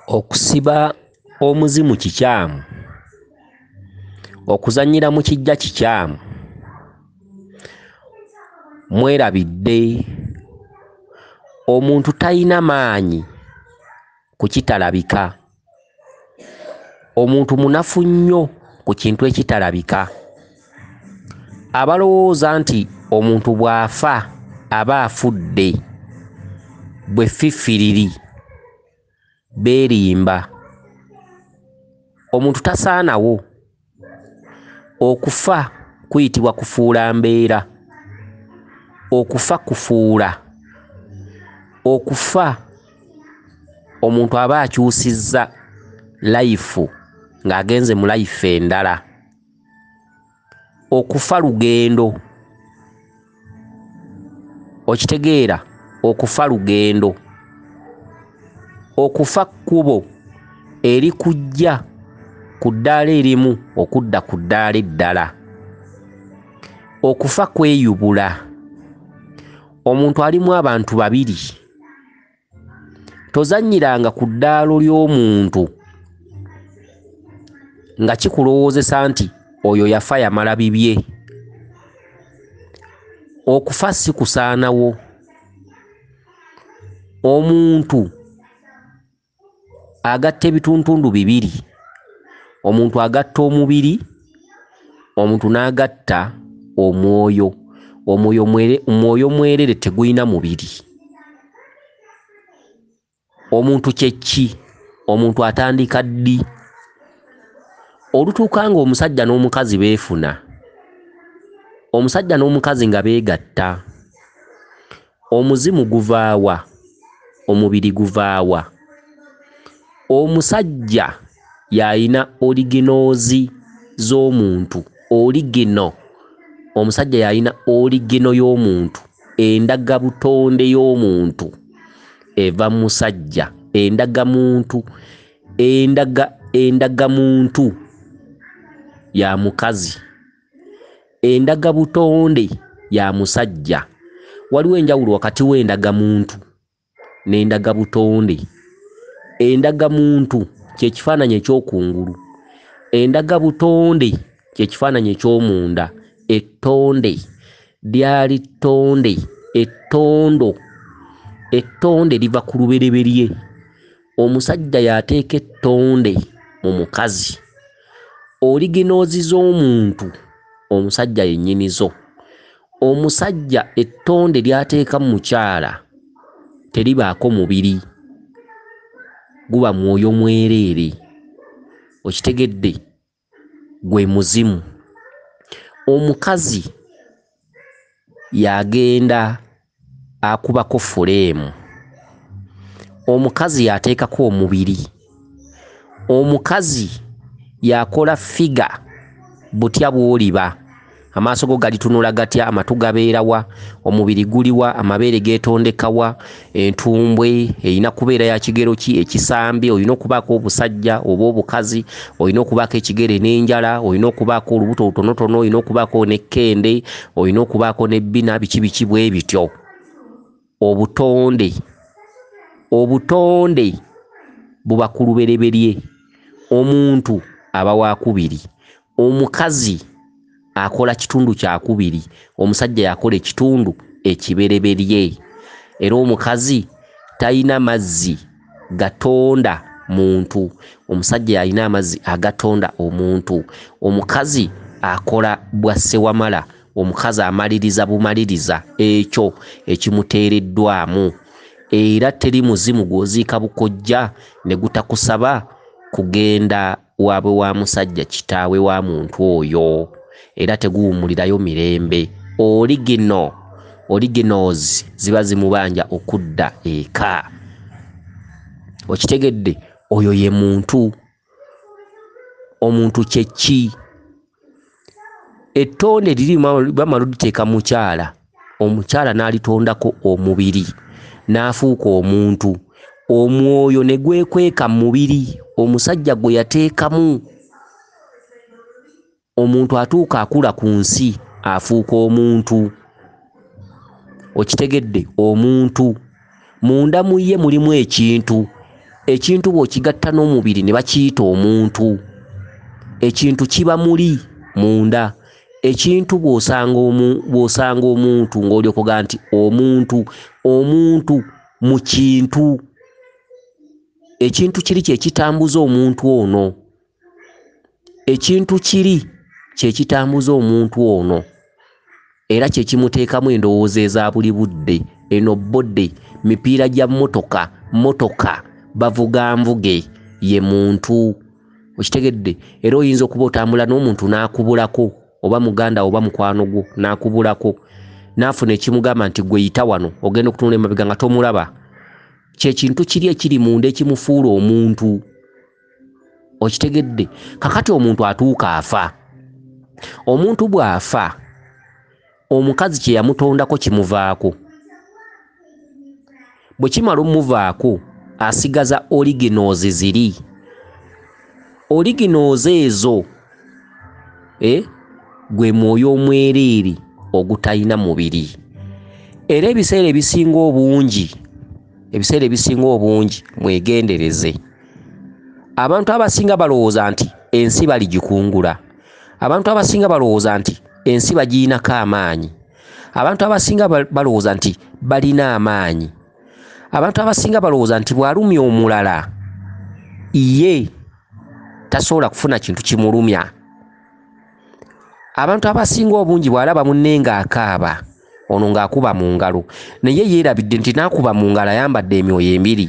Okusiba omuzimu kikyamu, okuzannyira mu kijja kikyamu. Mwerabidde, omuntu talina maanyi ku kitalabika. Omuntu munafu nnyo ku kintu ekitalabika. Abalowooza nti omuntu bw'afa aba afudde, bwe ffiffiriri, beerimba. Omuntu tasaanawo. Okufa kuyitibwa kufuula mbeera. Okufa kufuula. Okufa omuntu aba akyusizza life ng'agenze mu life endala. Okufa lugendo. Okitegeera? Okufa lugendo. Okufa kkubo erikujja ku ddaala erimu okudda ku ddaala eddala. Okufa kweyubula. Omuntu alimu abantu babiri. Tozannyiranga ku ddaalo ly'omuntu nga kikulowoozesa nti oyo yafa yamala bibye. Okufa si kusaanawo. Omuntu agatta ebituntundu bibiri. Omuntu agatta omubiri, omuntu n'agatta omwoyo. Omwoyo mwerere tegulina mubiri. Omuntu kye ki? Omuntu atandika ddi? Olutuuka nga omusajja n'omukazi beefuna, omusajja n'omukazi nga beegatta, omuzimu guvaawa? Omubiri guvaawa? Omusajja y'alina originals z'omuntu. Origino. Omusajja y'alina origino y'omuntu. Endagabutonde y'omuntu eva mu musajja. Endagamuntu ya mukazi. Endagabutonde ya musajja. Waliwo enjawulo wakati w'endagamuntu n'endagabutonde. Endagamuntu kye kifaananyi eky'okungulu. Endagabutonde kye kifaananyi eky'omunda. Ettonde lyali ttonde. Ettonde liva ku lubereberye. Omusajja y'ateeka ettonde mu mukazi. Originals z'omuntu omusajja yennyinizo. Omusajja ettonde ly'ateeka mu mukyala teribaako mubiri, guba mwoyo mwereere. Okitegedde? Gwe muzimu. Omukazi y'agenda akubako fuleemu. Omukazi y'ateekako omubiri. Omukazi y'akola figa butya bw'oliba. Amaaso go galitunula gatya, amatu gabeera wa, omubiri guli wa, amabeere geetondeka wa, entumbwe erina kubeera ya kigero ki, ekisambi, olina okubaako obusajja oba obukazi, olina okubaako ekigere n'enjala, olina okubaako olubuto lutonotono, olina okubaako n'ekkende, olina okubaako n'ebbina, biki bwe bityo. Obutonde buba ku lubereberye. Omuntu aba wakubiri. Omukazi akola kitundu kyakubiri. Omusajja yakola ekitundu ekibereberye. Era omukazi talina mazzi gatonda muntu. Omusajja yalina amazzi agatonda omuntu. Omukazi akola bwa ssewamala. Omukazi amaliriza bumaliriza ekyo ekimuteereddwamu. Era teri muzimu gw'oziika bukojja ne gutakusaba kugenda waabwe wa musajja kitaawe wa muntu oyo. Era teguwummulirayo mirembe. Originals ziba zimubanja okudda eka. Okitegedde? Oyo ye muntu. Omuntu kye ki? Ettonde liri bamala oditeeka mukyala. Omukyala n'alitondako omubiri n'afuuka omuntu. Omwoyo ne gwekweka mu mubiri omusajja gwe yateekamu. Omuntu atuuka akula ku nsi afuuka omuntu. Okitegedde? Omuntu munda mu ye mulimu ekintu ekintu bw'okigatta n'omubiri ne bakiyita omuntu. Ekintu kiba muli munda. Ekintu bw'osanga omuntu ng'olyoka ogamba nti omuntu mu kintu. Ekintu kiri kye kitambuza omuntu ono. Ekintu kiri kye kitambuza omuntu ono era kye kimuteekamu endowooza eza buli budde. Eno bodde, mipiira gya motoka, bavuga nvuge, ye muntu. Okitegedde? Era oyinza okuba otambula n'omuntu n'akubulako, oba muganda oba mukwano gwo n'akubulako, n'afuna ekimugamba nti gwe yita wano, ogenda okutunula emabega nga tomulaba. Kye kintu kiri ekiri munda ekimufuula omuntu. Okitegedde? Kakati omuntu atuuka afa. Omuntu bw'afa, omukazi kye yamutondako kimuvaako. Bwe kimala omuvaako, asigaza originals ziri. Originals ezo gwe mwoyo omwereere ogutalina mubiri. Era ebiseera ebisinga obungi mwegendereze. Abantu abasinga balowooza nti ensi baligikungula. Abantu abasinga balowooza nti ensi bagiinako amaanyi. Abantu abasinga balowooza nti balina amaanyi. Abantu abasinga balowooza nti bw'alumya omulala ye tasobola kufuna kintu kimulumya. Abantu abasinga obungi bw'alaba munne ng'akaaba, ono ng'akuba mu ngalo, naye yeerabidde nti n'akuba mu ngalo ayambadde emyoyo ebiri.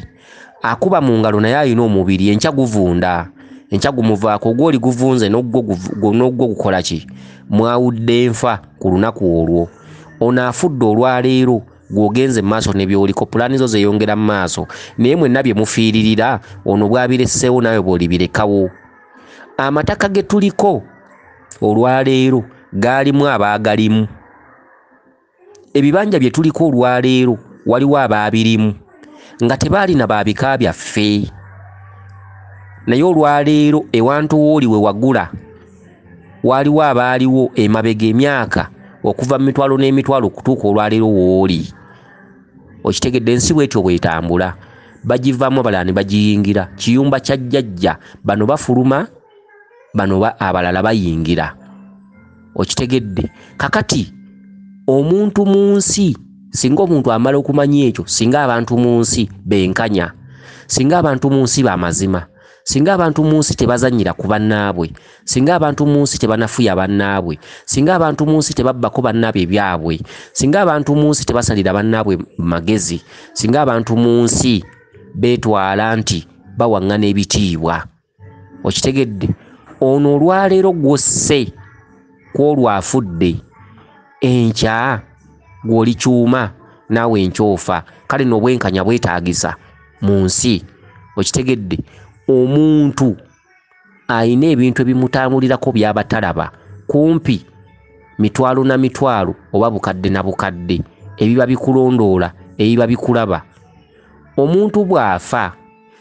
Akuba mu ngalo naye alina omubiri, enkya guvunda, enkya gumuvaako, gw'oli guvunze n'ogwo gukola ki? Mwawudde nfa ku lunaku olwo. Ono afudde olwaleero, gw'ogenze mu maaso ne by'oliko, pulaani zo zeeyongera mu maaso, naye mwenna bye mufiiririra, ono bw'abiresseewo nawe bw'olibirekawo. Amataka ge tuliko olwaleero gaalimu abaagalimu. Ebibanja bye tuliko olwaleero waliwo abaabirimu nga tebaalina baabika byaffe. Naye olwaleero ewantu wooli we wagula waliwo abaaliwo emabega emyaka okuva mu mitwalo n'emitwalo okutuuka olwaleero wooli. Okitegedde? Ensi bw'etyo bw'etambula. Bagivaamu abalala ne bagiyingira. Kiyumba kya jjajja, bano bafuluma, bano abalala bayingira. Okitegedde? Kakati omuntu mu nsi, singa omuntu amala okumanya ekyo, singa abantu mu nsi benkanya, singa abantu mu nsi b'amazima, singa abantu mu nsi tebazannyira ku bannaabwe, singa abantu mu nsi tebanafuya bannaabwe, singa abantu mu nsi tebabbako bannaabwe ebyabwe, singa abantu mu nsi tebasalira bannaabwe magezi, singa abantu mu nsi beetwala nti bawaŋŋana ebitiibwa. Okitegedde? Ono olwaleero gwosse kw'olwafudde, enkya gw'oli kyuma naawe enkyofa. Kale n'obwenkanya bwetaagisa mu nsi. Okitegedde? Omuntu alina ebintu ebimutambulirako by'abatalaba, kumpi mitwalo na mitwalo oba bukadde na bukadde, ebiba bikulondoola, ebiba bikulaba. Omuntu bw'afa,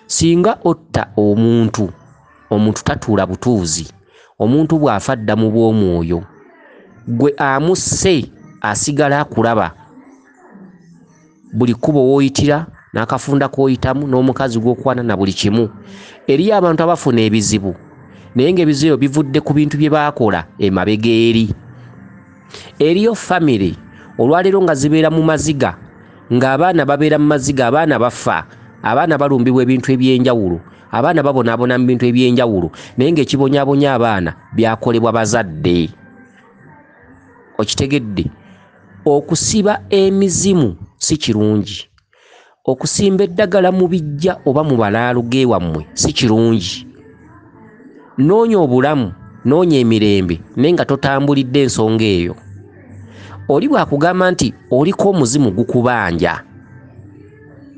singa otta omuntu tatuula butuuzi. Omuntu bw'afa adda mu bw'omwoyo. Gwe amusse asigala akulaba. Buli kkubo w'oyitira n'akafunda k'oyitamu n'omukazi gw'okwana na buli kimu. Eriyo abantu abafuna ebizibu, naye ng'ebizibu bivudde ku bintu bye baakola emabega eri. Eriyo famire olwaleero nga zibeera mu maziga, ng'abaana babeera mu maziga, abaana bafa, abaana balumbibwa ebintu eby'enjawulo, abaana babonaabona mu bintu eby'enjawulo, naye ng'ekibonyaabonya abaana byakolebwa bazadde. Okitegedde? Okusiba emizimu si kirungi. Okusimba eddagala mu bijja oba mu balaalo geewammwe si kirungi. Noonya obulamu, noonya emirembe, naye nga totambulidde ensonga eyo. Oli bw'akugamba nti oliko omuzimu gukubanja,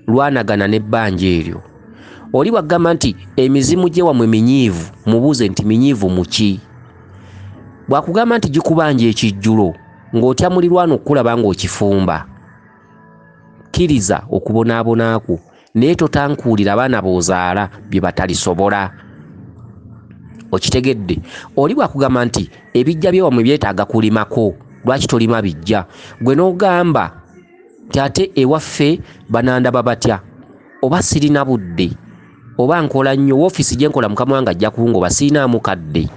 lwanagana n'ebbanja eryo. Oli bw'agamba nti emizimu gyewammwe minyiivu, mubuuze nti minyiivu mu ki? Bw'akugamba nti gikubanja ekijjulo, ng'otya mulirwana okukulaba ng'okifumba, kkiriza okubonaabonaako, naye totankuulira abaana b'ozaala bye batalisobola. Okitegedde? Oli bw'akugamba nti ebijja byewammwe byetaaga kulimako, lwaki tolima bijja? Gwe n'ogamba nti ate ewaffe banandaba batya, oba sirina budde, oba nkola nnyo woofiisi gye nkola mukama wange ajja kungoba siinaamu kadde.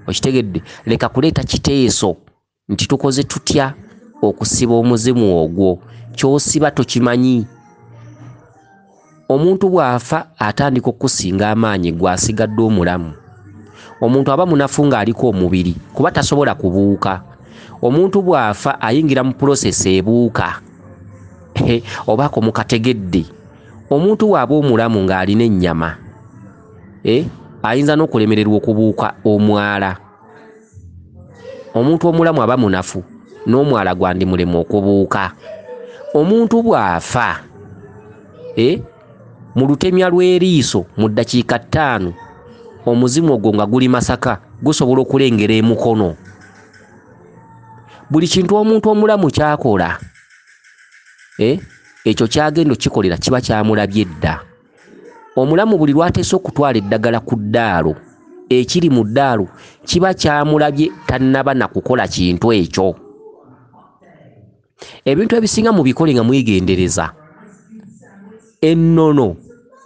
Okitegedde? Leka kuleeta kiteeso nti tukoze tutya okusiba omuzimu ogwo. Ky'osiba tokimanyi. Omuntu bw'afa atandika okusinga amaanyi gw'asigadde omulamu. Omuntu aba munafu ng'aliko omubiri kuba tasobola kubuuka. Omuntu bw'afa ayingira mu pulosesi ebuuka. Obaako mukategedde. Omuntu bw'aba omulamu ng'alina ennyama ayinza n'okulemererwa okubuuka omwala. Omuntu omulamu aba munafu n'omwala gwandimulema okubuuka. Omuntu bw'afa mu lutemya lw'eriiso mu ddakiika 5 omuzimu ogwo nga guli Masaka gusobola okulengera emukono. Buli kintu omuntu omulamu kyakola ekyo kyagenda okikolera kiba kyamulabye dda. Omulamu buli lwateese okutwala eddagala ku ddaalo, ekiri mu ddaalo kiba kyamulabye tannaba na kukola kintu ekyo. Ebintu ebisinga mu bikole nga mwegendereza. Ennono,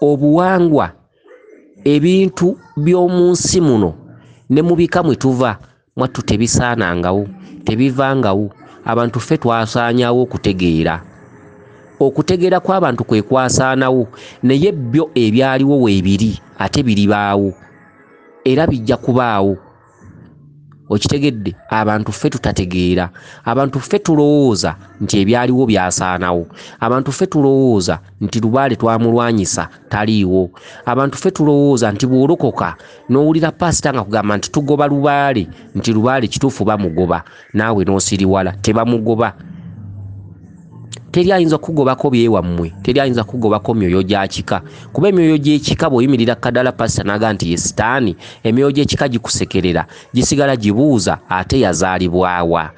obuwangwa, ebintu by'omu nsi muno ne mu bika mwe tuva mwattu tebisaanangawo, tebivangawo. Abantu ffe twasaanyawo okutegeera. Okutegeera kw'abantu kwe kwasaanawo, naye byo ebyaliwo weebiri ate biribaawo era bijja kubaawo. Okitegedde? Abantu ffe tutategeera. Abantu ffe tulowooza nti ebyaliwo byasaanawo. Abantu ffe tulowooza nti Lubaale twamulwanyisa taliiwo. Abantu ffe tulowooza nti bw'olokoka n'owulira pasita nga kugamba nti tugoba Lubaale, nti Lubaale kituufu bamugoba, naawe n'osiriwala tebamugoba. Teri ayinza kugobako byewammwe, teri ayinza kugobako myoyo gya kika. Kuba emyoyo gy'ekika bw'oyimirira kadala pasita n'aga nti ye sitaani, emyoyo gy'ekika gikusekerera, gisigala gibuuza ate yazaalibwawa.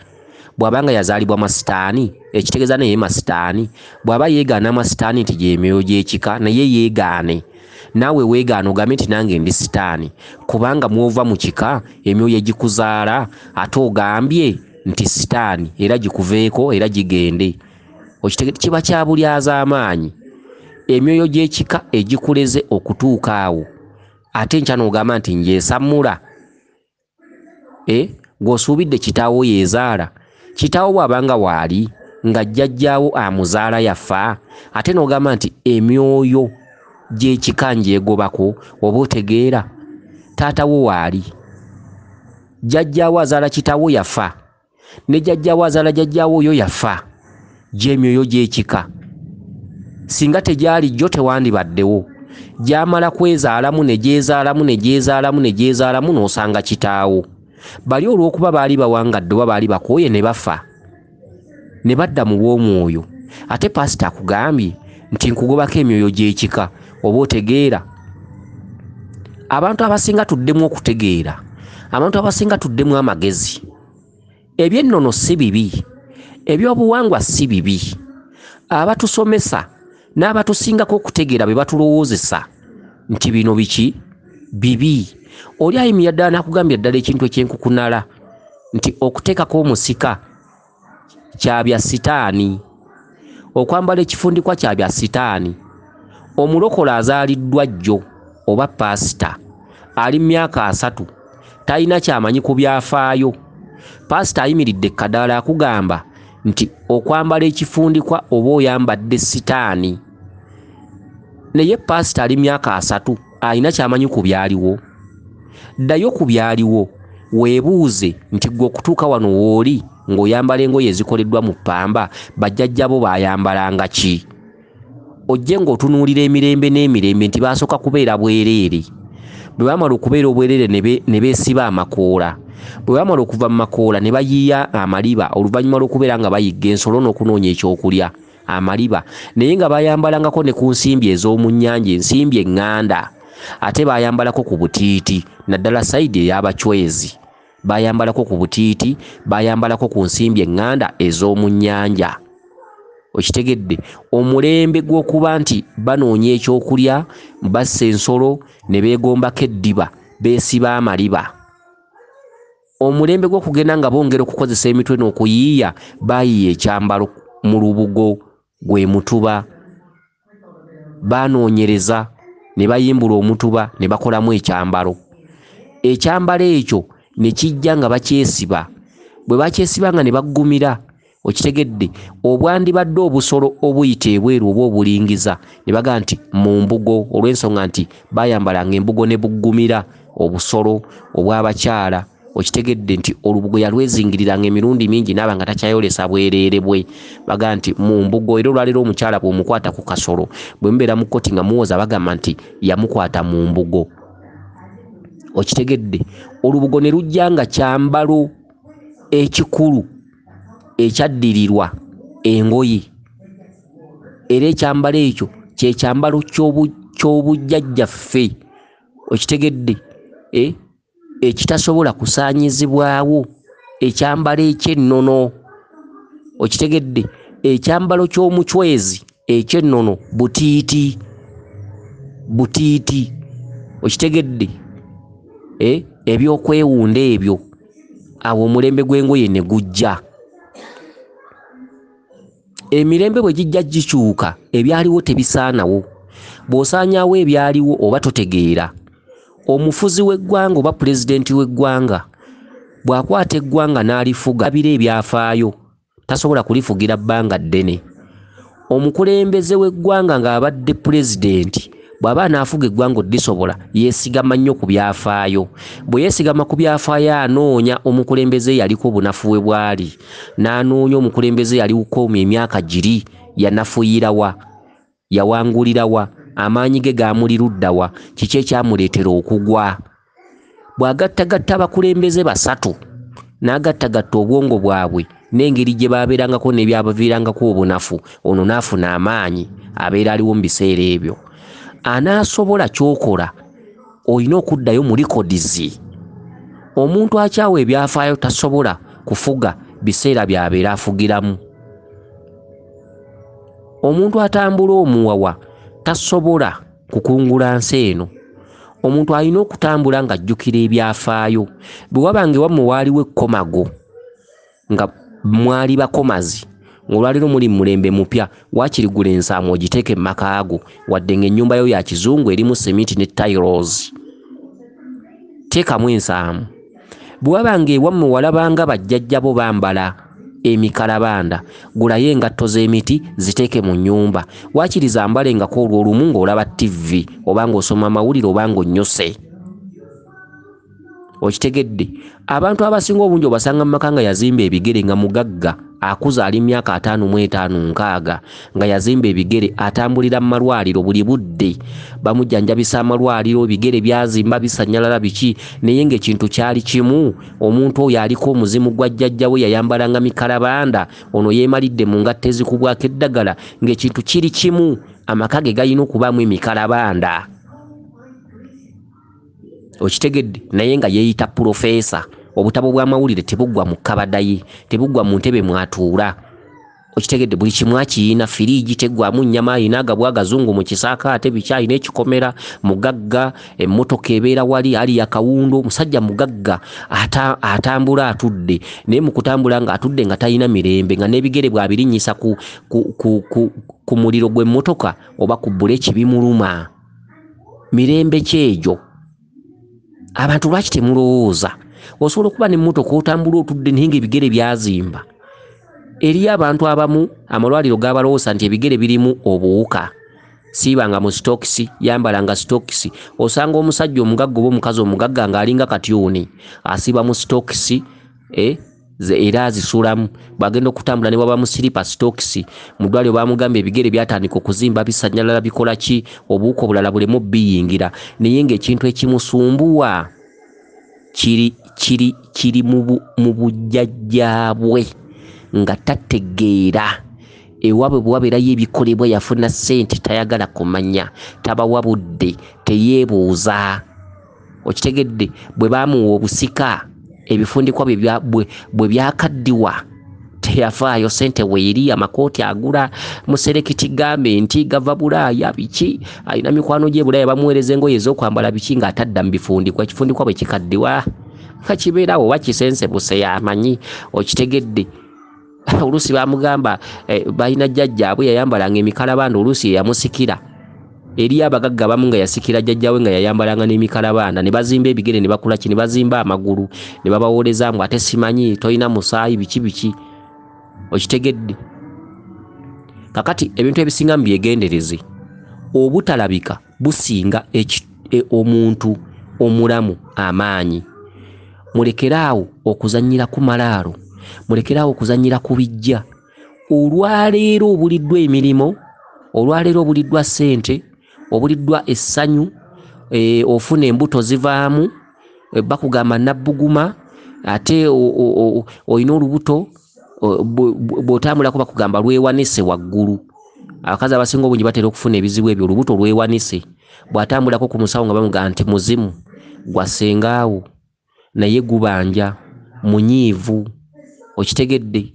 Bw'abanga yazaalibwa masitaani, ekitegeeza naye masitaani. Bw'aba yeegaana masitaani nti gy'emyoyo gy'ekika, naye yeegaane. Naawe weegaana ogambe nti nange ndi sitaani, kubanga mwova mu kika emyoyo egikuzaala ate ogambye nti sitaani era gikuveeko era gigende. Kiba kya bulyaza amaanyi. Emyoyo gy'ekika egikuleze okutuuka awo ate nkya n'ogamba nti njeesammula. Gw'osuubidde kitaawo yeezaala. Kitaawo bw'abanga waali nga jjajjaawo amuzaala yafa, ate n'ogamba nti emyoyo gy'ekika ngyegobako. Oba otegeera taatawo waali, jjajjaawo azaala kitaawo yafa, ne jjajjaawo azaala jjajjaawo oyo yafa. Gy'emyoyo gy'ekika singa tegyali jjo tewandibaddewo. Gyamala kwezaalamu ne gyezaalamu ne gyezaalamu ne gyezaalamu n'osanga kitaawo. Bali olw'okuba baali bawangadde oba baali bakooye ne bafa, ne badda mu lw'omwoyo. Ate pasita akugambye nti nkugobako emyoyo gy'ekika. Oba otegeera? Abantu abasinga tuddemu okutegeera, abantu abasinga tuddemu amagezi. Eby'ennono si bibi, ebyobuwangwa si bibi. Abatusomesa n'abatusingako okutegeera be batulowoozesa nti bino biki bibi. Oli ayimirira ddala n'akugambya ddala ekintu ekyenkukunala nti okuteekako omusika kya bya sitaani, okwambala ekifundikwa kya bya sitaani. Omulokole azaaliddwa jjo oba pasita ali mu myaka 3 talina kyamanyi ku byafaayo. Pasita ayimiridde ekkadaala akugamba nti okwambala ekifundikwa oba oyambadde sitaani. Naye pasita ali myaka 3 alina kyamanyi ku byaliwo. Ddayo ku byaliwo weebuuze nti gwe okutuuka wano wooli ng'oyambala engoye ezikoleddwa mu ppamba, bajjajjabo baayambalanga ki? Ojje ng'otunuulira emirembe n'emirembe nti baasooka kubeera bwereere. Bwe bamala okubeera obwereere ne beesiba amakoola. Bwe bamala okuva mu makoola ne bayiiya amaliba oluvannyuma lw'okubeera nga bayigga ensolo n'okunoonya ekyokulya amaliba, naye nga bayambalangako ne ku nsimbi ez'omu nnyanja, ensimbi eŋŋanda. Ate bayambalako ku butiiti, naddala sayidi ey'abachwezi bayambalako ku butiiti, bayambalako ku nsimbi eŋŋanda ez'omu nnyanja. Okitegedde? Omulembe gw'okuba nti banoonya ekyokulya, bassa ensolo ne beegombako eddiba, beesiba amaliba. Omulembe gw'okugenda nga bongera okukozesa emitwe n'okuyiiya, bayiiya ekyambalo mu lubugo, gwe mutuba, banoonyereza ne bayimbula omutuba ne bakolamu ekyambalo. Ekyambalo ekyo ne kijja nga bakyesiba. Bwe bakyesiba nga ne baggumira, okitegedde, obwandibadde obusolo obuyita ebweru oba obulingiza ne baga nti mu mbugo, olw'ensonga nti bayambalanga embugo ne buggumira obusolo obw'abakyala. Okitegedde nti olubugo yalwezingiriranga emirundi mingi naaba nga takyayolesa bwereere bwe. Baga nti mu mbugo, era olwaleero omukyala bw'omukwata ku kasolo bwe mubeera mu kkoti nga muwoza bagamba nti yamukwata mu mbugo. Okitegedde, olubugo ne lujja nga kyambalo ekikulu ekyaddirirwa engoye, era ekyambalo ekyo kye kyambalo ky'obujjajjaffe. Okitegedde, ekitasobola kusaanyizibwawo, ekyambalo eky'ennono. Okitegedde, ekyambalo ky'omucwezi eky'ennono, butiiti. Okitegedde, ebyokwewunda ebyo, awo omulembe gw'engoye ne gujja. Emirembe bwe gijja gikyuka, ebyaliwo tebisaanawo. Bw'osaanyaawo ebyaliwo oba totegeera. Omufuzi w'eggwanga oba pulezidenti w'eggwanga bw'akwata eggwanga n'alifuga abira ebyafaayo, tasobola kulifugira bbanga ddene. Omukulembeze w'eggwanga ng'abadde pulezidenti bw'aba anaafuga eggwanga oddisobola, yeesigama nnyo ku byafaayo. Bwe yeesigama ku byafaayo anoonya omukulembeze yaliko obunafu we bwali, n'anoonya omukulembeze yaliwoko emyaka giri, yanafuyirawa, yawangulirawa, amaanyi ge gaamuli luddawa, kiki ekyamuleetera okugwa. Bw'agattagatta abakulembeze basatu n'agattagatta obwongo bwabwe n'engeri gye baabeerangako n'ebyabaviirangako obunafu, ono n'afuna amaanyi, abeera aliwo mu biseera ebyo. Anaasobola kyokola, olina okuddayo mu likodizi. Omuntu akyawa ebyafaayo tasobola kufuga biseera byabeera afugiramu. Omuntu atambula omuwawa tasobola kukungula nsi eno. Omuntu alina okutambula ng'ajjukira ebyafaayo. Bwe wabanga ewammwe waaliwo ekkomago nga mwali bakomazi, olwaleero muli mulembe mupya, waakirigula ensaamu ogiteeke mu makaago, wadde ng'ennyumba yo ya kizungu erimu semiti ne tiles, teekamu ensaamu. Bwe wabanga ewammwe walabanga bajjajjabo bambala emikalabanda, gulayo engatto z'emiti ziteeke mu nnyumba, waakiri zambalengako olwo olumu ng'olaba TV oba ng'osoma amawulire oba ng'onnyose. Okitegedde, abantu abasinga obungi obasanga mu maka nga yazimba ebigere nga mugagga, akuza ali myaka 55-60 nga yazimba ebigere, atambulira mu malwaliro buli budde, bamujjanjabisa amalwaliro, ebigere byazimba bisanyalala biki, naye ng'ekintu kyali kimu. Omuntu oyo aliko omuzimu gwa jjajja we, yayambalanga mikalabanda, ono yeemalidde mu ngatte ezikubwako eddagala, ng'ekintu kiri kimu, amaka ge galina okubaamu emikalabanda. Okitegedde, naye nga yeeyita pulofeesa. Obutabo bw'amawulire tebuggwa mu kabadayi, tebuggwa mu ntebe mwatuula. Okitegedde, buli kimu akiyina, firiigi teggwamu nnyama, ayina agabwa agazungu mu kisaakaate, biki ayina ekikomera, mugagga, emmotoka ebeera wali, ali akawundo, musajja mugagga atambula atudde, naye mu kutambula nga atudde nga talina mirembe, nga n'ebigere bw'abirinnyisa ku muliro gw'emmotoka oba ku bbuleki bimuluma. Mirembe kyegyo. Abantu lwaki temulowooza? Osobola okuba n'emmotoka otambula otudde naye ng'ebigere byazimba. Eriyo abantu abamu amalwaliro g'abalowooza nti ebigere birimu obuwuka. Siibanga mu sitokisi, yambalanga sitokisi. Osanga omusajja omugagga oba omukazi omugagga ng'alinga katyuni, asiba mu sitokisi, era azisulamu. Bw'agenda okutambula ne bwaba mu siripa sitokisi, mu ddwaliro baamugamba ebigere byatandika okuzimba bisanyalala, bikola ki, obuwuka obulala bulemu biyingira. Naye ng'ekintu ekimusumbuwa kiri mu bujjajjaabwe, nga tategeera. Ewaabwe bwe wabeerayo ebikolebwa yafuna ssente tayagala kumanya, tabawa budde, teyeebuuza. Okitegedde, bwe baamuwa obusika, ebifundikwa bwe byakaddiwa, teyafaayo. Ssente weeri, amakooti agula, muserekiti gavumenti gava Bulaaya, biki, alina mikwano gye Bulaaya bamuweereza engoye ez'okwambala biki ng'atadda mu bifundikwa. Ekifundikwa bwe kikaddiwa nga kibeerawo oba kisensebuse yamanyi. Okitegedde, oluusi baamugamba balina jjajjaabwe yayambalanga emikalabanda, oluusi yamusikira eri abagagga bamu nga yasikira jjajjawe nga yayambalanga n'emikalabanda ne bazimba ebigere ne bakula ki ne bazimba amagulu ne babawooleza mbu ate simanyi tolina musaayi biki okitegedde. Kakati ebintu ebisinga mu byegendereze obutalabika businga omuntu omulamu amaanyi. Mulekeraawo okuzannyira ku malaalo, mulekeraawo okuzannyira ku bijja. Olwaleero obuliddwa emirimu, olwaleero obuliddwa ssente, obuliddwa essanyu, ofuna embuto zivaamu, bakugamba nabbuguma, ate olina olubuto bw'otambulako bakugamba lwewanise waggulu. Abakazi abasinga obungi batera okufuna ebizibu ebyo, olubuto lwewanise. Bw'atambulako ku musawo nga bamugamba nti muzimu gwa ssengaawo naye gubanja munyiivu, okitegedde.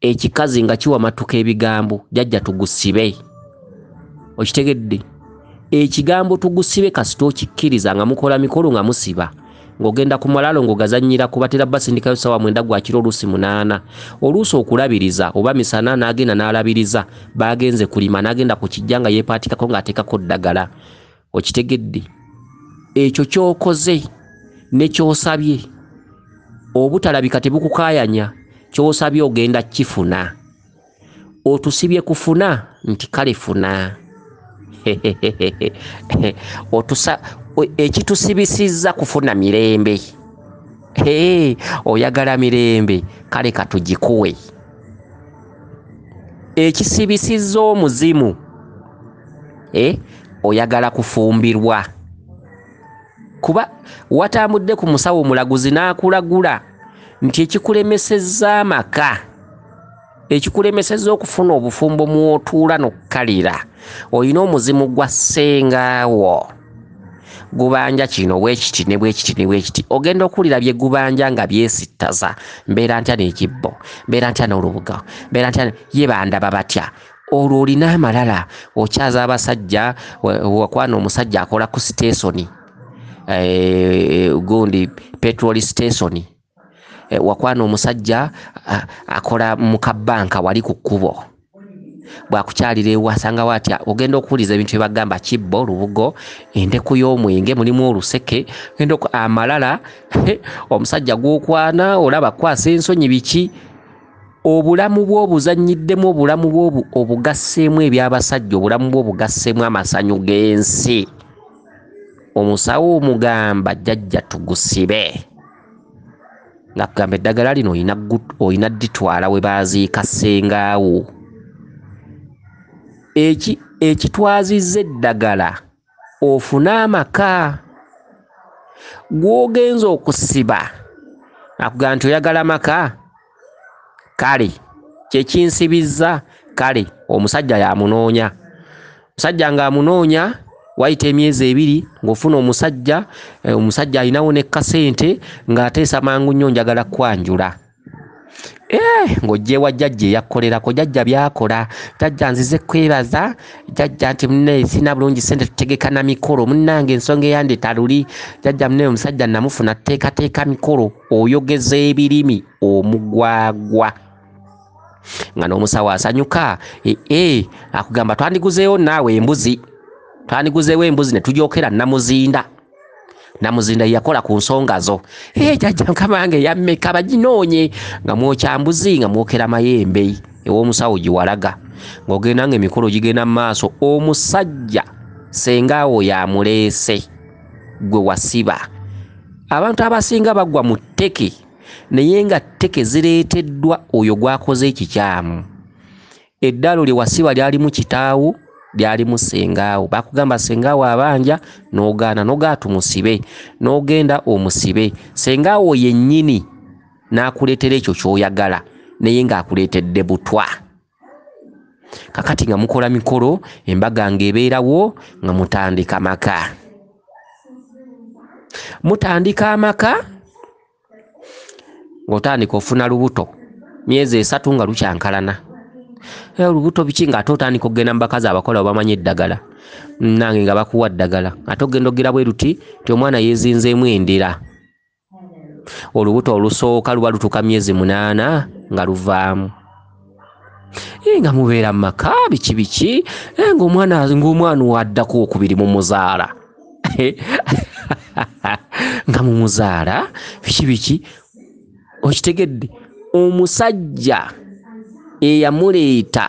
Ekikazi nga kiwamatuka ebigambo jjajja tugusibe, okitegedde. Ekigambo tugusibe kasita okikkiriza nga mukola mikolo nga musiba ng'ogenda ku malaalo ng'ogazannyira ku batera basindikayo ssaawa 9 gwa kiro oluusi 8 oluusi okulabiriza oba misana n'agenda n'alabiriza bagenze kulima n'agenda ku kijja nga yeepaatikako ng'ateekako ddagala, okitegedde. Ekyo ky'okoze ne ky'osabye obutalabika tebukukaayanya, ky'osabye ogenda kifuna. Otusibye kufuna nti kale funa. Ekitusibisizza kufuna mirembe. Oyagala mirembe, kale katugikuwe. Ekisibisizza omuzimu, oyagala kufumbirwa. Kuba watambudde ku musawo omulaguzi n'akulagula nti ekikulemesezza amaka, ekikulemesezza okufuna obufumbo mw'otuula n'okkalira, olina omuzimu gwa ssengaawo. Gubanja kino bwekiti ne bwekiti ne bwekiti. Ogenda okulira bye gubanja nga byesittaza. Mbeera ntya n'ekibbo, mbeera ntya n'olubuga, mbeera ntya ye bandaba batya. Olwo olina amalala, okyaza abasajja, wakwana omusajja akola ku siteesoni, gundi petrol station, wakwana omusajja akola mu kabbanka wali ku kkubo. Bwakukyalira ewasanga watya, ogenda okuwuliza ebintu bye bagamba kibbo, lubugo, endeku y'omwenge, mulimu oluseke, amalala, omusajja gw'okwana olaba kwasa ensonyi biki. Obulamu bwo obuzannyiddemu, obulamu bwo obugasseemu eby'abasajja, obulamu bwo obugasseemu amasanyu g'ensi. Omusawo omugamba jjajja tugusibe. Nga kugamba eddagala lino olina dditwala we baaziika ssengaawo. Ekitwazizza eddagala ofune amaka. Gw'ogenza okusiba akugamba nti oyagala maka, kale kyekinsibizza, kale omusajja yamunoonya. Omusajja ng'amunoonya wayita emyezi 2 ng'ofuna omusajja, omusajja alinawo ne kasente ng'ateesa mangu nnyo njagala kwanjula. Ng'ojja ewa jjajja eyakkolerako, jjajja byakola, jjajja nzize kwebaza, jjajja nti munne sina bulungi ssente tutegeka na mikolo, munnange ensonga eyandeta luli, jjajja munne omusajja namufuna teekateeka mikolo. Oyogeza ebirimi omugwagwa. Nga n'omusawo asanyuka, akugamba twandiguzeewo naawe embuzi, twandiguzeewo embuzi ne tugyokera namuzinda. Namuzinda yakola ku nsonga zo. Jjajja nkamange yammeka baginoonye, nga mwokya mbuzi nga mwokera mayembe ew'omusawo giwalaga. Ng'ogenda ng'emikolo gigenda mu maaso, omusajja sengaawo yamuleese gwe wasiba. Abantu abasinga bagwa mu tteke, naye nga tteke zireeteddwa oyo gwakoze ekikyamu. Eddaalo lye wasiba lyalimu kitaawo, lyalimu sengaawo. Bakugamba sengaawo abanja, n'ogaana tumusibe, n'ogenda omusibe. Sengaawo yennyini n'akuleetera ekyo ky'oyagala, naye ng'akuleetedde butwa. Kakati nga mukola mikolo, embaga ng'ebeerawo, nga mutandika maka. Mutandika amaka, ng'otandika ofuna lubuto, myezi 3 nga lukyankalana. Olubuto biki ng'ate otandika okugenda mu bakazi abakola bamanyi eddagala. Nange nga bakuwa ddagala. Ate ogenda ogira bwe luti nti omwana yeezinzeemu endera. Olubuto olusooka luba lutuuka myezi 8 nga luvaamu. nga mubeera mu maka biki ng'omwana waddako okubiri mu muzaala nga mu muzaala biki okitegedde omusajja eyamuleeta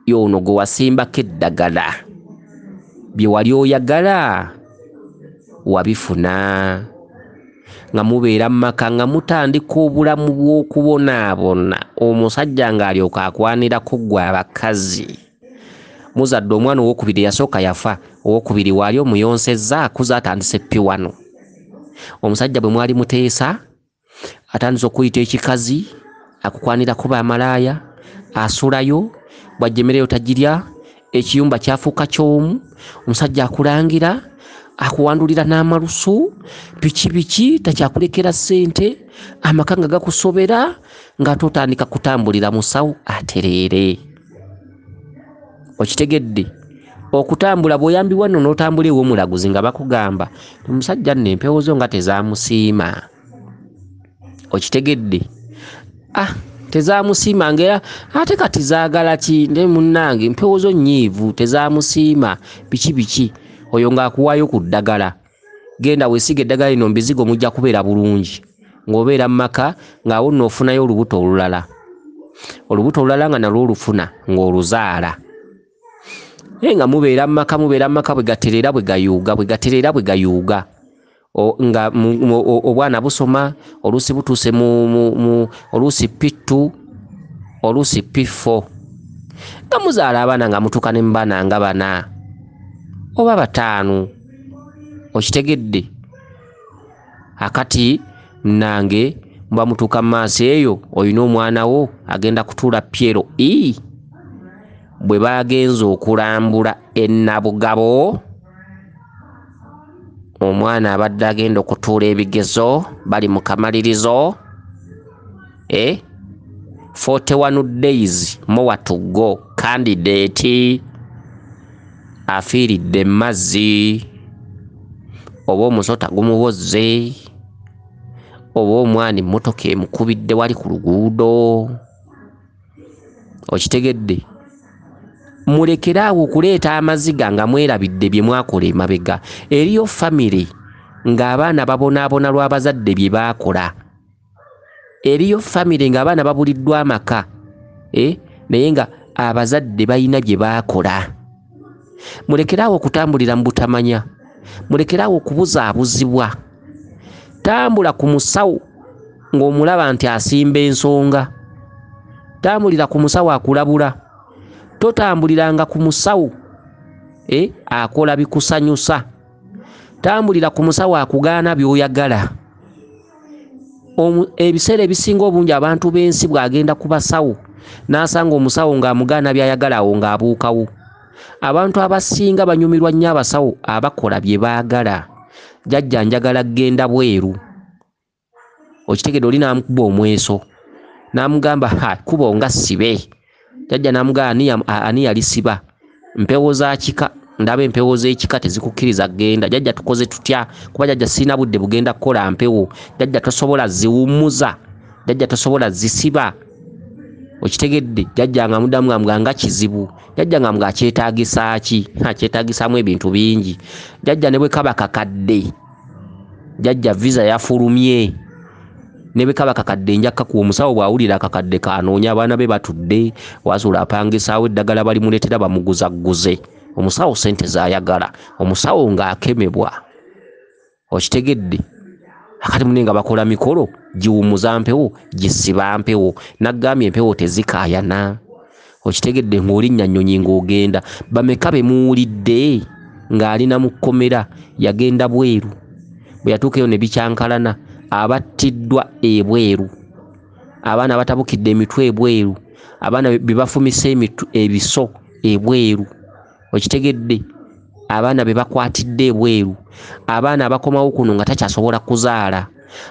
y'ono gwe wasimbako eddagala bye wali oyagala wabifuna nga mubeera mu maka nga mutandika obulamu bw'okubonaabona omusajja ng'alyoka akwanirako ggwe abakazi muzadde omwana owokubiri yasooka yafa owokubiri waali omuyonsezza akuza atandise piwano omusajja bwe mwali muteesa atandise okuyita ekikazi akukwanirako bamalaaya asulayo bwajja emmere tagirya ekiyumba kyafuuka ky'omu omusajja akulangira akuwandulira n'amalusu biki takyakulekera ssente amaka nga gakusobera nga totandika kutambulira musawo atereere okitegedde okutambula bw'oyambibwa nno n'otambula ew'omulaguzi nga bakugamba omusajja nno empewo zo nga tezaamusiima okitegedde tezaamusiima ngera ate kati zaagala ki nde munnange empewo zo nnyiivu tezaamusiima biki oyo ng'akuwaayo ku ddagala genda weesiga eddagala lino mbizigo mujja kubeera bulungi ng'obeera mu maka ng'awo nno ofunayo olubuto olulala nga nalwo olufuna ng'oluzaala nga mubeera mu maka bwe gaterera bwe gayuuga nga obwana busoma oluusi butuuse oluusi pittu oluusi piffo nga muzaala abaana nga mutuuka ne mu baana nga 4 oba 5 okitegedde akati nange muba mutuuka mu maaso eyo olina omwana wo agenda kutuula pyero bwe bagenza okulambula ennabugabo omwana abadde agenda okutuula ebigezo bali mu kamalirizo 41 days more to go candidate afiiridde mazzi oba omusota gumubozze oba omwana emmotoka emukubidde wali ku luguudo okitegedde mulekeraawo okuleeta amaziga nga mwerabidde bye mwakola emabega eriyo famire ng'abaana babonaabona lw'abazadde bye baakola eriyo famire ng'abaana babuliddwa amaka naye nga abazadde balina bye baakola mulekeraawo okutambulira mu butamanya mulekeraawo okubuzaabuzibwa tambula ku musawo ng'omulaba nti asimba ensonga tambulira ku musawo akulabula totambuliranga ku musawo akola bikusanyusa tambulira ku musawo akugaana by'oyagala ebiseera ebisinga obungi abantu b'ensi bw'agenda ku basawo n'asanga omusawo ng'amugaana by'ayagala awo ng'abuukawo abantu abasinga banyumirwa nnyo abasawo abakola bye baagala jjajja njagala genda bweru okitegedde oli n'amukuba omweso n'amugamba kuba nga sibe jjajja n'amugamba ani yali siba mpewo za kika ndaba empewo z'ekika tezikukkiriza genda jjajja tukoze tutya kuba jjajja sirina budde bugenda kukola mpewo jjajja tosobola ziwummuza jjajja tosobola zisiba okitegedde jjajja nga muddamu nga kizibu jjajja nga mga akyetaagisa ki akyetaagisaamu ebintu bingi jjajja ne bwe kaba kakadde jjajja visa yafulumye ne bwe kaba kakadde njakka ku omusawo bw'awulira akakadde kanoonya abaana be batudde wazuula apangisaawo eddagala balimuleetera bamuguzagguze omusawo sente zaayagala omusawo ng'akemebwa okitegedde akati mune nga bakola mikolo giwummuza mpewo gisiba mpewo naggambye empewo tezikaayana okitegedde ng'olinnya nnyonyi ng'ogenda bameka be muwulidde ng'alina mu kkomera yagenda bweru bwe yatuukayo ne bikyankalana abattiddwa ebweru abaana abatabukidde emitwe ebweru abaana be bafumisa ebiso ebweru okitegedde abaana be bakwatidde ebweru abaana abakomawo kuno nga takyasobola kuzaala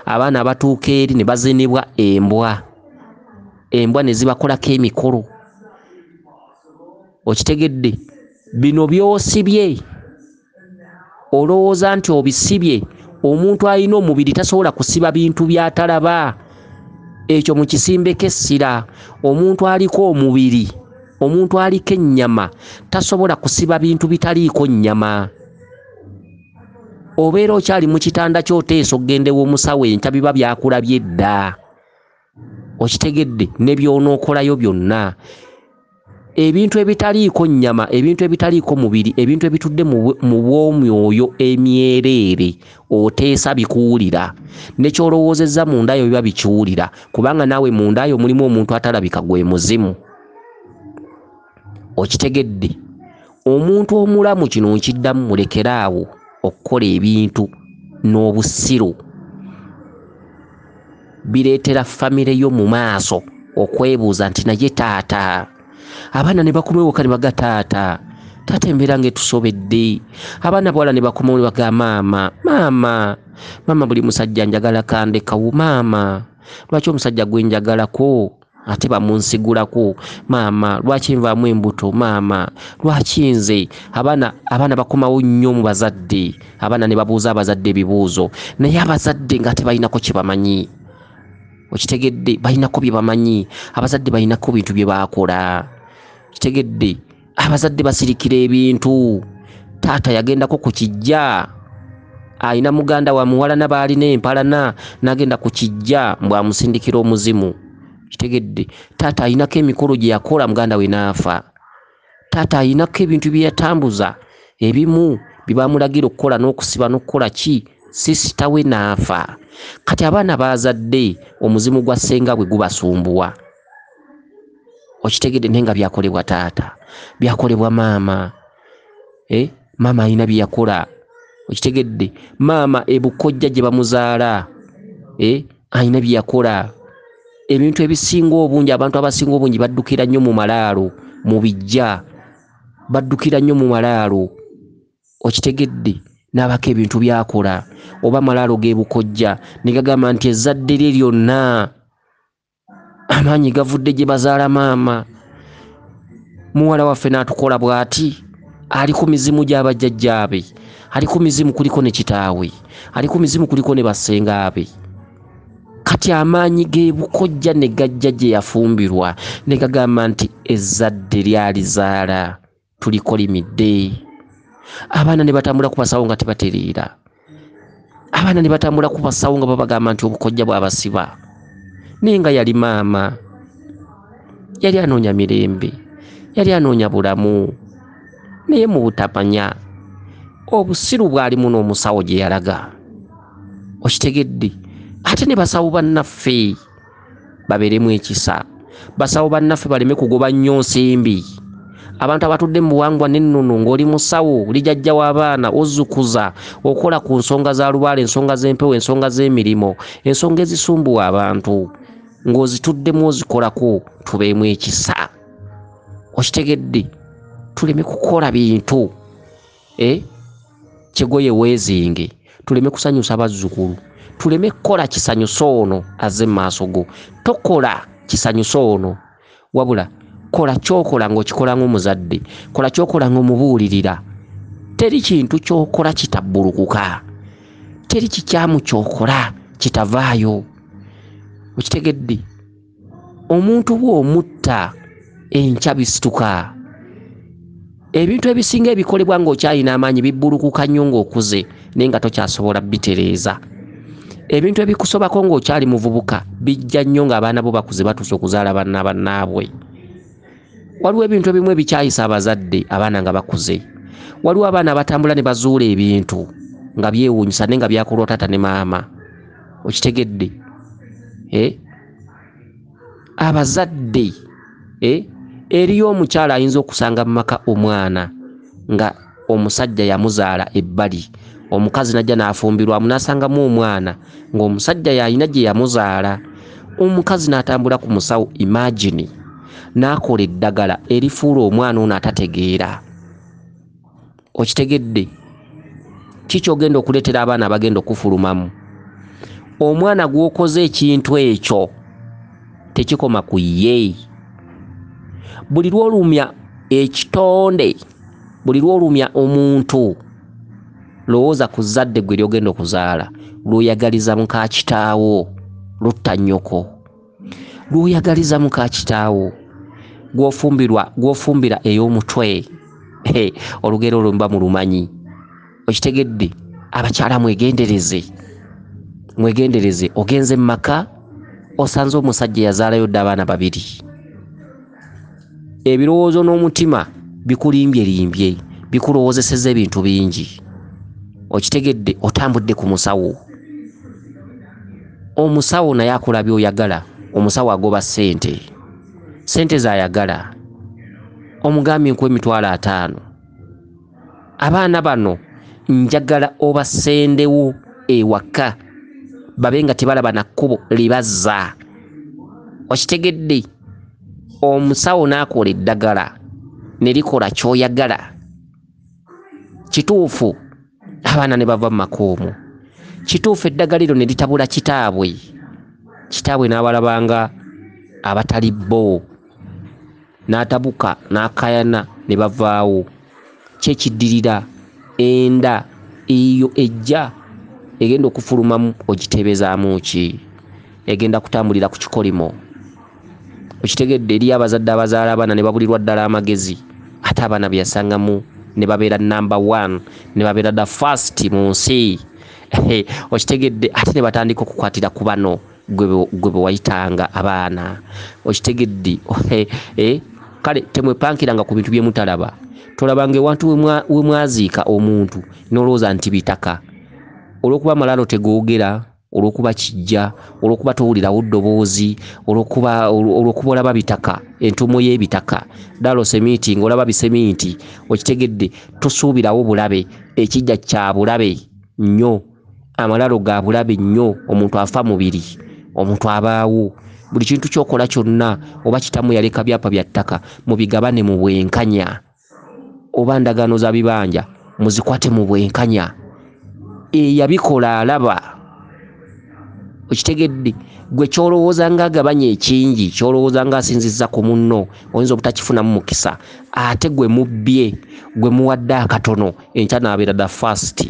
abaana abatuuka eri ne bazinibwa embwa ne zibakolako emikolo okitegedde bino by'osibye olowooza nti obisibye omuntu alina omubiri tasobola kusiba bintu by'atalaba ekyo mu kisimbe k'essira. Omuntu aliko omubiri, omuntu aliko ennyama tasobola kusiba bintu bitaliiko nnyama. Obeera okyali mu kitanda ky'oteesa ogendewo omusawo enkya biba byakulabye dda. Okitegedde ne by'onookolayo byonna. Ebintu ebitaliiko nnyama, ebintu ebitaliiko mubiri, ebintu ebitudde mu bw'omwoyo emyereere oteesa bikuwulira. Ne ky'olowoozezza mundayo biba bikiwulira, kubanga naawe mundayo mulimu omuntu atalabika gwe muzimu. Okitegedde? Omuntu omulamu kino nkiddamu mulekeraawo okukola ebintu n'obusiru. Bireetera famire yo mu maaso okwebuuza nti naye taata. Abaana ne bakomewo kale baga taata embeera ng'etusobedde. Abaana bawala ne bakomewo ne baga maama buli musajja njagala kandekawo maama. Lwaki omusajja gwe njagalako ate bamunsigulako maama? Lwaki nvaamu embuto maama? Lwaki nze? Abaana bakomawo nnyo mu bazadde. Abaana ne babuuza abazadde ebibuuzo, naye abazadde nga tebalinako kye bamanyi. Okitegedde? Balinako bye bamanyi. Abazadde balinako bintu bye baakola. Kitegedde? Abazadde basirikira ebintu. Taata yagendako ku kijja, alina muganda wa muwala n'abaalina empalana, n'agenda ku kijja mbw amusindikira omuzimu. Kitegedde? Taata alinako emikolo gye yakola muganda we n'afa. Taata alinako ebintu bye yatambuza, ebimu bye bamulagira okukola n'okusiba n'okukola ki, sisita we n'afa. Kati abaana bazadde omuzimu gwa ssenga bwe gubasumbuwa. Okitegedde? Nenga byakolebwa taata, byakolebwa maama. Maama alina bye yakola. Okitegedde? Maama ebukojja gye bamuzaala alina bye yakola. Ebintu ebisinga obungi, abantu abasinga obungi baddukira nnyo mu malaalo, mu bijja baddukira nnyo mu malaalo. Okitegedde? N'abako ebintu byakola, oba malaalo g'ebukojja ne gagamba nti ezzadde lye lyonna amaanyi gavudde gye bazaala maama. Muwala waffe n'atukola bw'ati, ali ku mizimu gy'abajjajjaabe, ali ku mizimu kuliko ne kitaawe, ali ku mizimu kuliko ne bassengaabe. Kati amaanyi g'ebukojja ne gajja gye yafumbirwa ne gagamba nti ezzadde lyalizaala tulikolimidde. Abaana ne batambula ku basawo nga tebatereera. Abaana ne batambula ku basawo nga babagamba nti obukojja bwabasiba. Naye nga yali maama, yali anoonya mirembe, yali anoonya bulamu, naye mu butamanya obusiru bwalimu n'omusawo gye yalaga. Okitegedde? Ate ne basawo bannaffe babeeremu ekisa. Basawo bannaffe baleme kugoba nnyo nsimbi. Abantu abatudde mu buwangwa n'ennono ng'oli musawo, oli jjajja w'abaana, ozzukuza okola ku nsonga za lubaale, ensonga z'empewo, ensonga z'emirimu, ensonga ezisumbuwa abantu, ng'ozituddemu ozikolako. Tubeemu ekisa. Okitegedde? Tuleme kukola bintu kigoye weezinge, tuleme kusanyusa bazzukulu, tuleme kukola kisanyusa ono azze mu maaso go. Tokola kisanyusa ono, wabula kola kyokola ng'okikola ng'omuzadde, kola kyokola ng'omubuulirira. Teri kintu kyokola kitabbulukuka, teri kikyamu kyokola kitavaayo. Okitegedde? Omuntu bw'omutta enkya bisituka. Ebintu ebisinga ebikolebwa ng'okyalina amaanyi bibbulukuka nnyo ng'okuze naye nga tokyasobola bitereeza. Ebintu ebikusobako ng'okyali muvubuka bijja nnyo ng'abaana bo bakuze batuuse okuzaala bannaabwe. Waliwo ebintu ebimu ebikyayisa abazadde abaana nga bakuze. Waliwo abaana abatambula ne bazuula ebintu nga byewuunyisa naye nga byakolwa taata ne maama. Okitegedde? Abazadde eriyo omukyala ayinza okusanga mu maka omwana nga omusajja yamuzaala ebbali, omukazi najja n'afumbirwamu n'asangamu omwana ng'omusajja yalina gye yamuzaala. Omukazi n'atambula ku musawo, imagine, n'akola eddagala erifuula omwana ono atategeera. Okitegedde? Kiki ogenda okuleetera abaana abagenda okufulumamu? Omwana gw'okoze ekintu ekyo tekikoma ku ye. Buli lw'olumya ekitonde, buli lw'olumya omuntu, lowooza ku zzadde gwe ly'ogenda okuzaala, lw'oyagaliza muka kitaawo, lutta nnyoko. lw'oyagaliza muka kitaawo gw'ofumbira ey'omutwe olugero olwo mba mulumanyi. Okitegedde? Abakyala mwegendereze. Ogenze mu maka osanze omusajja yazaalayo dda abaana 2. Ebirowoozo n'omutima bikulimbye bikulowoozeseza ebintu bingi. Okitegedde? Otambudde ku musawo. Omusawo naye akola by'oyagala. Omusawo agoba ssente z'ayagala. Omugambye nkuwa $50,000. Abaana bano njagala obasendewo ewaka babe nga tebalaba na kkubo libazza. Okitegedde? Omusawo n'akola eddagala ne likola ky'oyagala. Kituufu abaana ne bava mu maka omwo. Kituufu eddagala lino ne litabula kitaabwe n'abalabanga abatali bo, n'atabuka n'akayana ne bavaawo. Kyekiddirira enda eyo ejja egenda okufulumamu ogiteebezaamu ki? Egenda kutambulira ku kikolimo. Okitegedde? Eri abazadde abazaala abaana ne babulirwa ddala amagezi, ate abaana bye yasangamu ne babeera number 1, ne babeera the first mu nsi. Okitegedde? Ate ne batandika okukwatira ku bano gwe bwe wayitanga abaana. Okitegedde? Kale temwepankiranga ku bintu bye mutalaba. Tolabanga ewantu we mwaziika omuntu n'olowooza nti bitaka. Olw'okuba malaalo tegoogera, olw'okuba kijja, olw'okuba towulirawo ddoboozi, olw'okuba olaba bitaka, entuumo y'ebitaka, dalo semiiti ng'olaba bisemiiti. Okitegedde? Tosuubirawo bulabe. Ekijja kya bulabe nnyo, amalaalo ga bulabe nnyo. Omuntu afa mubiri, omuntu abaawo. Buli kintu ky'okola kyonna, oba kitamu yaleka byapa bya ttaka, mubigabane mu bwenkanya. Oba ndagaano za bibanja muzikwate mu bwenkanya. Eyabikola alaba. Okitegedde? Gwe kyolowooza ng'agabanya ekingi, kyolowooza ng'asinzizza ku munno, oyinza obutakifunamu mukisa. Ate gwe mubbye, gwe muwadde akatono, enkya n'abeera the first.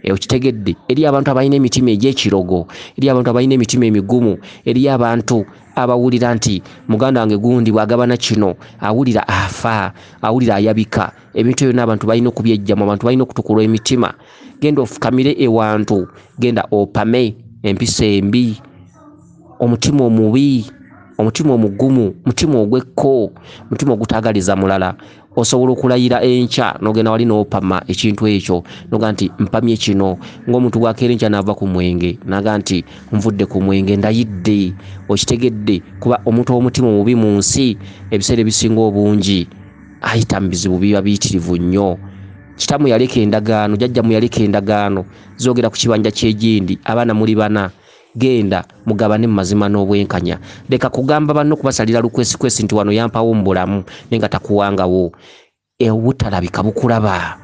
Okitegedde? Eri abantu abalina emitima egy'ekirogo, eri abantu abalina emitima emigumu, eri abantu abawulira nti muganda wange gundi bw'agabana kino awulira afa, awulira ayabika. Ebintu byonna abantu balina okubyejjamu, abantu balina okutukulwa emitima. Genda ofukamire ewantu, genda opame empisa embi, omutima omubi, omutima omugumu, mutima ogw'ekko, mutima ogutaagaliza mulala. Osobola okulayira enkya n'ogenda wali n'opama ekintu ekyo noga nti mpamye kino, ng'omuntu bw'akeera enkya n'ava ku mwenge naga nti nvudde ku mwenge ndayidde. Okitegedde? Kuba omuntu w'omutima omubi mu nsi ebiseera ebisinga obungi ayita mu bizibu biba biyitirivu nnyo. Kitamu yaleka endagaano, jjajjamu yaleka endagaano, zoogera ku kibanja ky'egindi, abaana muli 4. Genda mugabane mu mazima n'obwenkanya. Leka kugamba banno kubasalira lukwesikwesi nti wano yampawo mu bulamu nenga takuwangawo. Obutalabika bukulaba.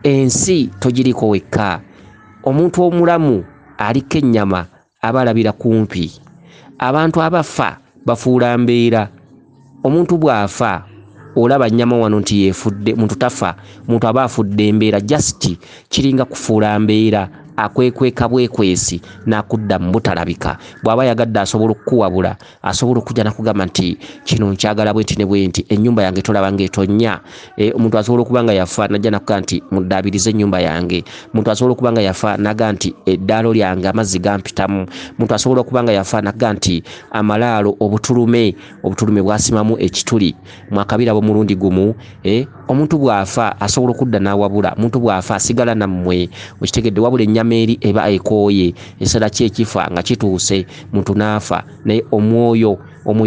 Ensi togiriko wekka. Omuntu omulamu aliko ennyama aba alabira kumpi. Abantu abafa bafuula mbeera. Omuntu bw'afa olaba nnyama wano nti yeefudde. Muntu tafa, muntu aba afudde embeera. Just kiringa kufuula mbeera. Akwekweka bwekwesi n'akudda mu butalabika. Bw'aba yagadde asobola okukuwabula, asobola okujja nakugamba nti kino nkyagala bwenti ne bwenti, ennyumba yange tolaba ng'etonnya. Omuntu asobola okuba nga yafa najja nakuga nti muddaabirize ennyumba yange. Omuntu asobola okuba nga yafa naga nti eddaalo lyange amazzi gampitamu. Omuntu asobola okuba nga yafa naga nti amalaalo obutulume bwasimamu ekituli mwakabirabo mulundi gumu. Omuntu bw'afa asobola okudda n'awabula. Omuntu bw'afa asigala nammwe. Okitegedde? Wabula ennyama eri eba ekooye, ekiseera ky'ekifa nga kituuse, muntu n'afa, naye omwoyo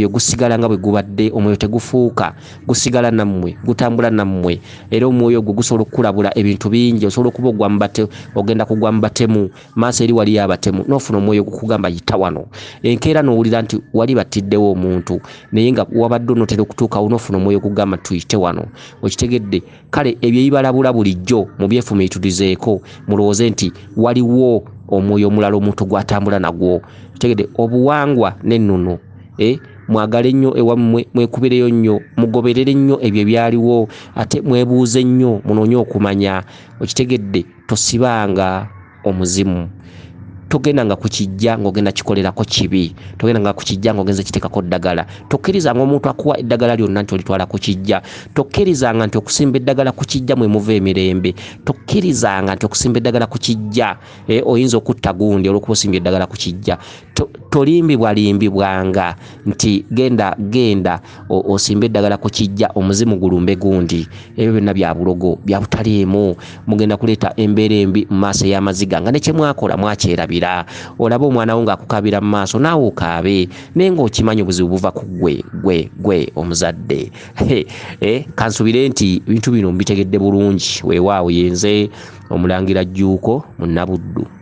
gusigala nga bwe gubadde. Omwoyo tegufuuka, gusigala nammwe, gutambula nammwe. Era omwoyo gwo gusobola okukulabula ebintu bingi. Osobola okuba ogwa mubate, ogenda kugwa mu batemu, maaso eri wali abatemu, n'ofuna omwoyo gukugamba yita wano. Enkeera n'owulira nti wali batiddewo omuntu, naye nga wabadde onotera okutuukawo n'ofuna omwoyo gugamba tuyite wano. Okitegedde? Kale ebyo ebibalabula bulijjo mubyefumiitulizeeko, mulowooze nti waliwo omwoyo omulala omuntu gwatambula nagwo. Okitegedde? Obuwangwa n'ennono, mwagale nnyo ewammwe, mwekubireyo nnyo, mugoberere nnyo ebyo ebyaliwo, ate mwebuuze nnyo, munoonye okumanya. Okitegedde? Tosibanga omuzimu. togenda nga kukijja ng'ogenda kikolerako kibi, togenda nga kukijja ng'ogenza kiteekako ddagala. Tokkirizanga omuntu akuwa eddagala lyonna nti olitwala ku kijja. Tokkirizanga nti okusimba eddagala ku kijja mwe muva emirembe. Tokkirizanga nti okusimba eddagala ku kijja oyinza okutta gundi olw'okuba osimbye eddagala ku kijja. Tolimbibwanga nti genda osimba eddagala ku kijja omuzimu gulumbe gundi. Ebyo byonna bya bulogo, bya butaliimu. Mugenda kuleeta embeera embi mu maaso ey'amaziga nga ne kye mwakola mwakyerabira. Olaba omwana wo ng'akukabira mu maaso naawe okaabe naye ng'okimanyi obuzibu buva ku gwe omuzadde. Kansubire nti ebintu bino mbitegedde bulungi. Weewaawo yenze Omulangira Jjuuko Munnabuddu.